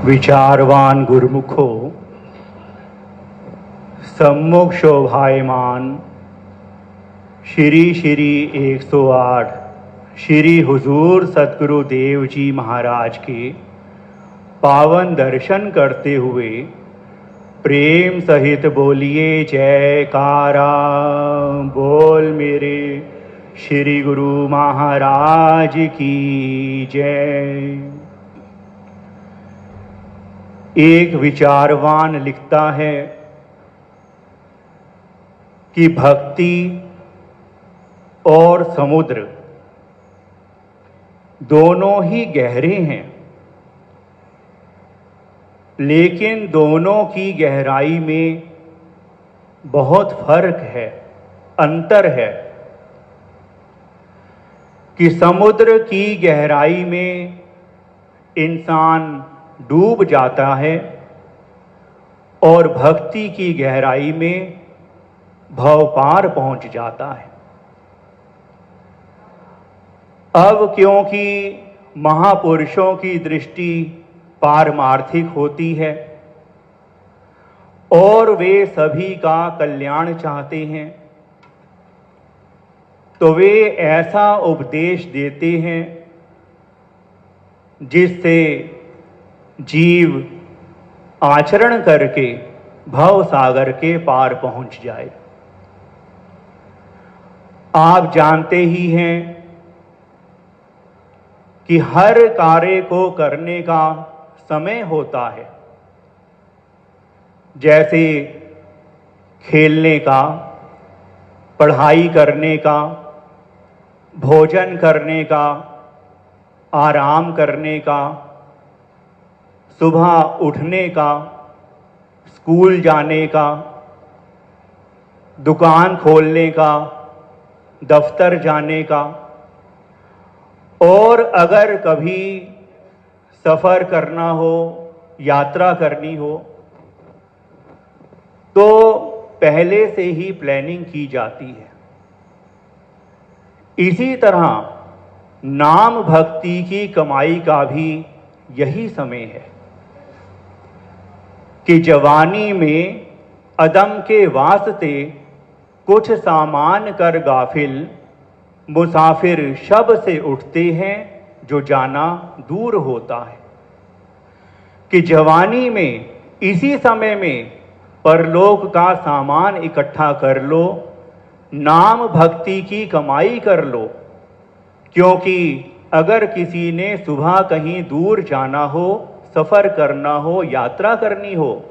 विचारवान गुरुमुखो सम्मुख शोभायमान श्री श्री 108 श्री हुजूर सतगुरु देव जी महाराज के पावन दर्शन करते हुए प्रेम सहित बोलिए जयकारा। बोल मेरे श्री गुरु महाराज की जय। एक विचारवान लिखता है कि भक्ति और समुद्र दोनों ही गहरे हैं, लेकिन दोनों की गहराई में बहुत फर्क है, अंतर है। कि समुद्र की गहराई में इंसान डूब जाता है और भक्ति की गहराई में भव पार पहुंच जाता है। अब क्योंकि महापुरुषों की दृष्टि पारमार्थिक होती है और वे सभी का कल्याण चाहते हैं, तो वे ऐसा उपदेश देते हैं जिससे जीव आचरण करके भव सागर के पार पहुंच जाए। आप जानते ही हैं कि हर कार्य को करने का समय होता है, जैसे खेलने का, पढ़ाई करने का, भोजन करने का, आराम करने का, सुबह उठने का, स्कूल जाने का, दुकान खोलने का, दफ्तर जाने का, और अगर कभी सफ़र करना हो, यात्रा करनी हो, तो पहले से ही प्लानिंग की जाती है। इसी तरह नाम भक्ति की कमाई का भी यही समय है कि जवानी में अदम के वास्ते कुछ सामान कर गाफिल मुसाफिर शब से उठते हैं जो जाना दूर होता है। कि जवानी में इसी समय में परलोक का सामान इकट्ठा कर लो, नाम भक्ति की कमाई कर लो, क्योंकि अगर किसी ने सुबह कहीं दूर जाना हो, सफ़र करना हो, यात्रा करनी हो,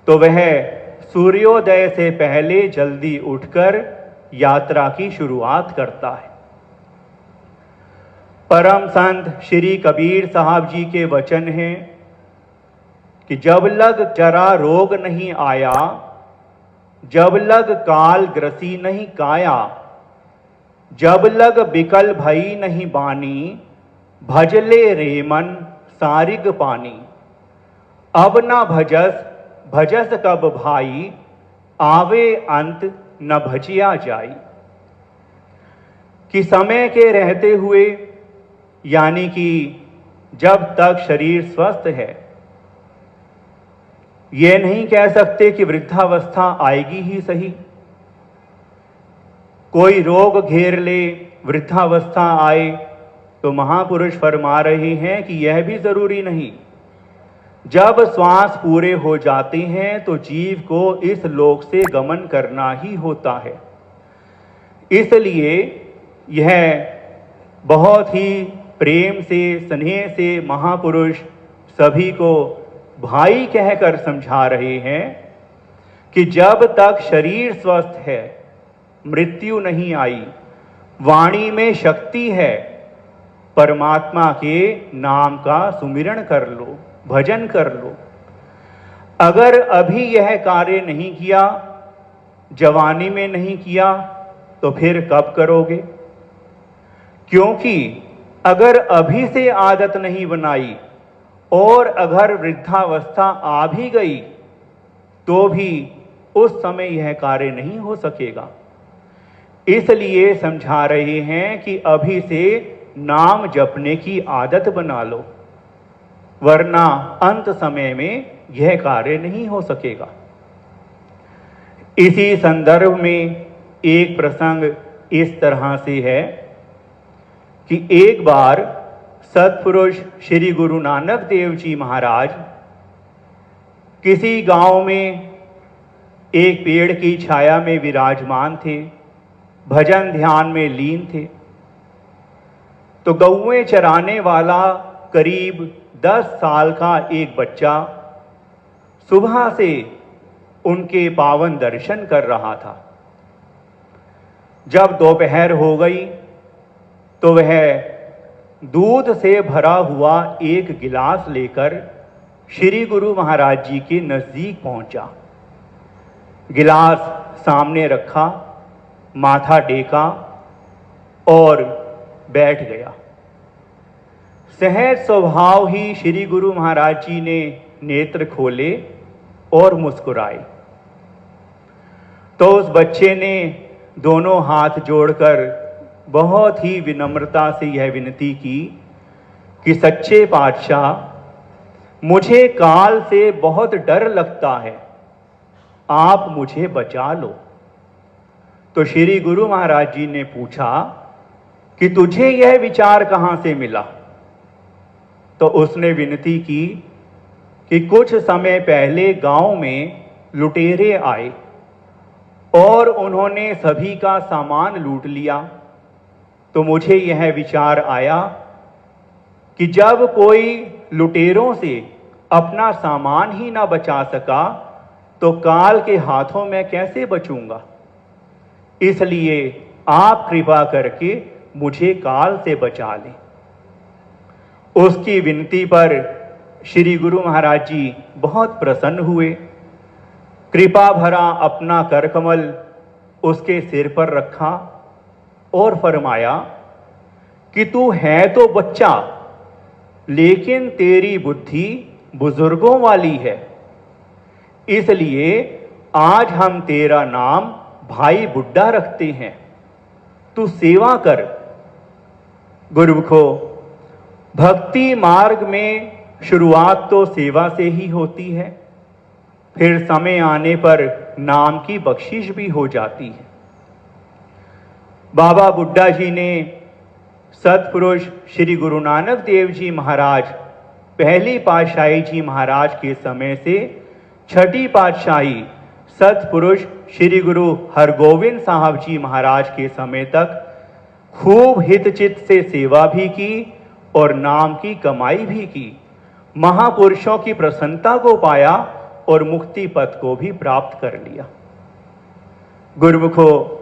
तो वह सूर्योदय से पहले जल्दी उठकर यात्रा की शुरुआत करता है। परम संत श्री कबीर साहब जी के वचन हैं कि जब लग जरा रोग नहीं आया, जब लग काल ग्रसी नहीं काया, जब लग बिकल भई नहीं बानी, भजले रे मन सारिग पानी। अब न भजस भजस कब भाई, आवे अंत न भजिया जाई। कि समय के रहते हुए, यानी कि जब तक शरीर स्वस्थ है, ये नहीं कह सकते कि वृद्धावस्था आएगी ही सही। कोई रोग घेर ले, वृद्धावस्था आए, तो महापुरुष फरमा रहे हैं कि यह भी जरूरी नहीं। जब श्वास पूरे हो जाते हैं तो जीव को इस लोक से गमन करना ही होता है। इसलिए यह बहुत ही प्रेम से, स्नेह से महापुरुष सभी को भाई कहकर समझा रहे हैं कि जब तक शरीर स्वस्थ है, मृत्यु नहीं आई, वाणी में शक्ति है, परमात्मा के नाम का सुमिरण कर लो, भजन कर लो। अगर अभी यह कार्य नहीं किया, जवानी में नहीं किया, तो फिर कब करोगे? क्योंकि अगर अभी से आदत नहीं बनाई और अगर वृद्धावस्था आ भी गई, तो भी उस समय यह कार्य नहीं हो सकेगा। इसलिए समझा रहे हैं कि अभी से नाम जपने की आदत बना लो। वरना अंत समय में यह कार्य नहीं हो सकेगा। इसी संदर्भ में एक प्रसंग इस तरह से है कि एक बार सत्पुरुष श्री गुरु नानक देव जी महाराज किसी गांव में एक पेड़ की छाया में विराजमान थे, भजन ध्यान में लीन थे। तो गौएं चराने वाला करीब 10 साल का एक बच्चा सुबह से उनके पावन दर्शन कर रहा था। जब दोपहर हो गई तो वह दूध से भरा हुआ एक गिलास लेकर श्री गुरु महाराज जी के नजदीक पहुंचा। गिलास सामने रखा, माथा टेका और बैठ गया। सहज स्वभाव ही श्री गुरु महाराज जी ने नेत्र खोले और मुस्कुराए। तो उस बच्चे ने दोनों हाथ जोड़कर बहुत ही विनम्रता से यह विनती की कि सच्चे पातशाह, मुझे काल से बहुत डर लगता है, आप मुझे बचा लो। तो श्री गुरु महाराज जी ने पूछा कि तुझे यह विचार कहां से मिला? तो उसने विनती की कि कुछ समय पहले गांव में लुटेरे आए और उन्होंने सभी का सामान लूट लिया। तो मुझे यह विचार आया कि जब कोई लुटेरों से अपना सामान ही ना बचा सका तो काल के हाथों में कैसे बचूंगा? इसलिए आप कृपा करके मुझे काल से बचा लें। उसकी विनती पर श्री गुरु महाराज जी बहुत प्रसन्न हुए। कृपा भरा अपना करकमल उसके सिर पर रखा और फरमाया कि तू है तो बच्चा, लेकिन तेरी बुद्धि बुजुर्गों वाली है, इसलिए आज हम तेरा नाम भाई बुड्ढा रखते हैं, तू सेवा कर। गुरुमुखो, भक्ति मार्ग में शुरुआत तो सेवा से ही होती है, फिर समय आने पर नाम की बख्शिश भी हो जाती है। बाबा बुड्ढा जी ने सतपुरुष श्री गुरु नानक देव जी महाराज पहली पातशाही जी महाराज के समय से छठी पातशाही सतपुरुष श्री गुरु हरगोविंद साहब जी महाराज के समय तक खूब हितचित से सेवा भी की और नाम की कमाई भी की, महापुरुषों की प्रसन्नता को पाया और मुक्ति पथ को भी प्राप्त कर लिया। गुरुमुखो,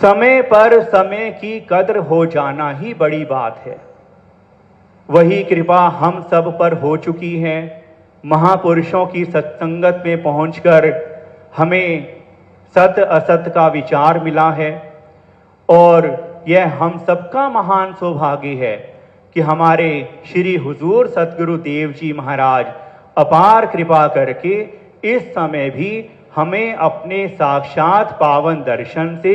समय पर समय की कद्र हो जाना ही बड़ी बात है। वही कृपा हम सब पर हो चुकी है। महापुरुषों की सत्संगत में पहुंचकर हमें सत असत का विचार मिला है और यह हम सबका महान सौभाग्य है कि हमारे श्री हुजूर सतगुरु देव जी महाराज अपार कृपा करके इस समय भी हमें अपने साक्षात पावन दर्शन से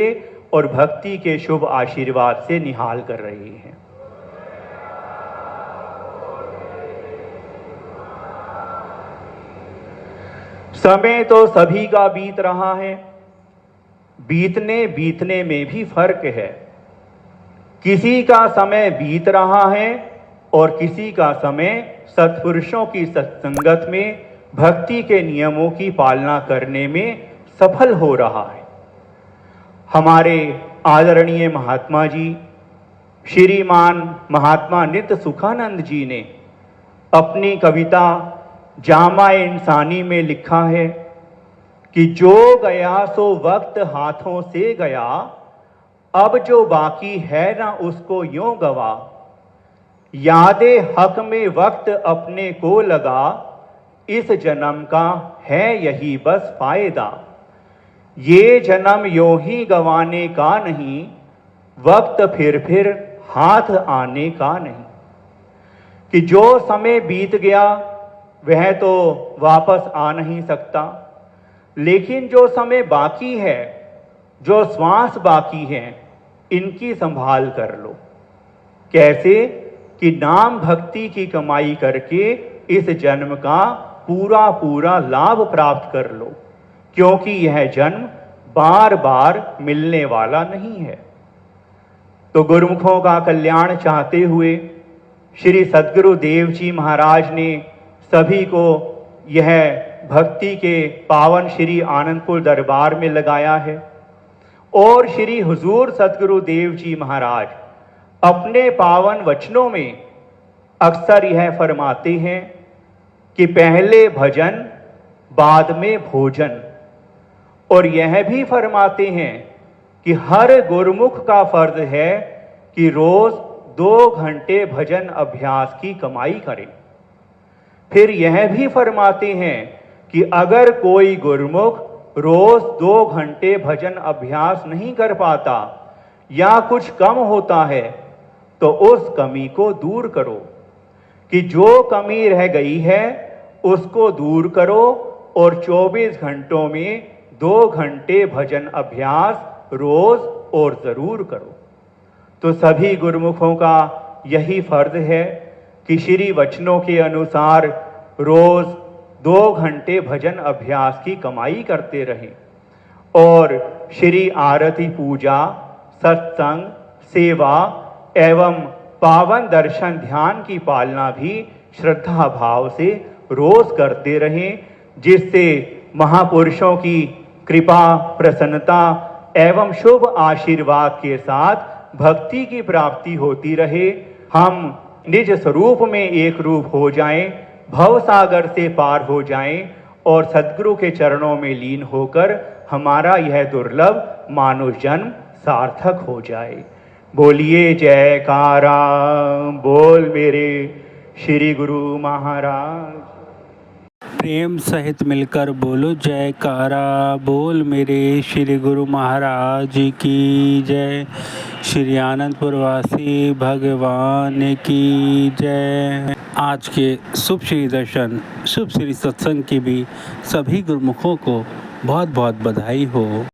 और भक्ति के शुभ आशीर्वाद से निहाल कर रहे हैं। समय तो सभी का बीत रहा है, बीतने में भी फर्क है। किसी का समय बीत रहा है और किसी का समय सत्पुरुषों की सत्संगत में भक्ति के नियमों की पालना करने में सफल हो रहा है। हमारे आदरणीय महात्मा जी श्रीमान महात्मा नित्य सुखानंद जी ने अपनी कविता जामा इंसानी में लिखा है कि जो गया सो वक्त हाथों से गया, अब जो बाकी है ना उसको यूं गवा, यादे हक में वक्त अपने को लगा, इस जन्म का है यही बस फायदा, ये जन्म यूं ही गंवाने का नहीं, वक्त फिर हाथ आने का नहीं। कि जो समय बीत गया वह तो वापस आ नहीं सकता, लेकिन जो समय बाकी है, जो श्वास बाकी है, इनकी संभाल कर लो। कैसे? कि नाम भक्ति की कमाई करके इस जन्म का पूरा पूरा लाभ प्राप्त कर लो, क्योंकि यह जन्म बार बार मिलने वाला नहीं है। तो गुरुमुखों का कल्याण चाहते हुए श्री सद्गुरु देव जी महाराज ने सभी को यह भक्ति के पावन श्री आनंदपुर दरबार में लगाया है। और श्री हुजूर सद्गुरु देव जी महाराज अपने पावन वचनों में अक्सर यह फरमाते हैं कि पहले भजन बाद में भोजन, और यह भी फरमाते हैं कि हर गुरुमुख का फर्ज है कि रोज 2 घंटे भजन अभ्यास की कमाई करें। फिर यह भी फरमाते हैं कि अगर कोई गुरुमुख रोज 2 घंटे भजन अभ्यास नहीं कर पाता या कुछ कम होता है तो उस कमी को दूर करो, कि जो कमी रह गई है उसको दूर करो और 24 घंटों में 2 घंटे भजन अभ्यास रोज और जरूर करो। तो सभी गुरुमुखों का यही फर्ज है कि श्री वचनों के अनुसार रोज 2 घंटे भजन अभ्यास की कमाई करते रहें और श्री आरती पूजा, सत्संग, सेवा एवं पावन दर्शन ध्यान की पालना भी श्रद्धा भाव से रोज करते रहें, जिससे महापुरुषों की कृपा, प्रसन्नता एवं शुभ आशीर्वाद के साथ भक्ति की प्राप्ति होती रहे। हम निज स्वरूप में एक रूप हो जाएं, भव सागर से पार हो जाएं और सद्गुरु के चरणों में लीन होकर हमारा यह दुर्लभ मानव जन्म सार्थक हो जाए। बोलिए जयकारा, बोल मेरे श्री गुरु महाराज। प्रेम सहित मिलकर बोलो जयकारा, बोल मेरे श्री गुरु महाराज की जय। श्री आनंदपुर वासी भगवान की जय। आज के शुभ श्री दर्शन, शुभ श्री सत्संग की भी सभी गुरुमुखों को बहुत बहुत बधाई हो।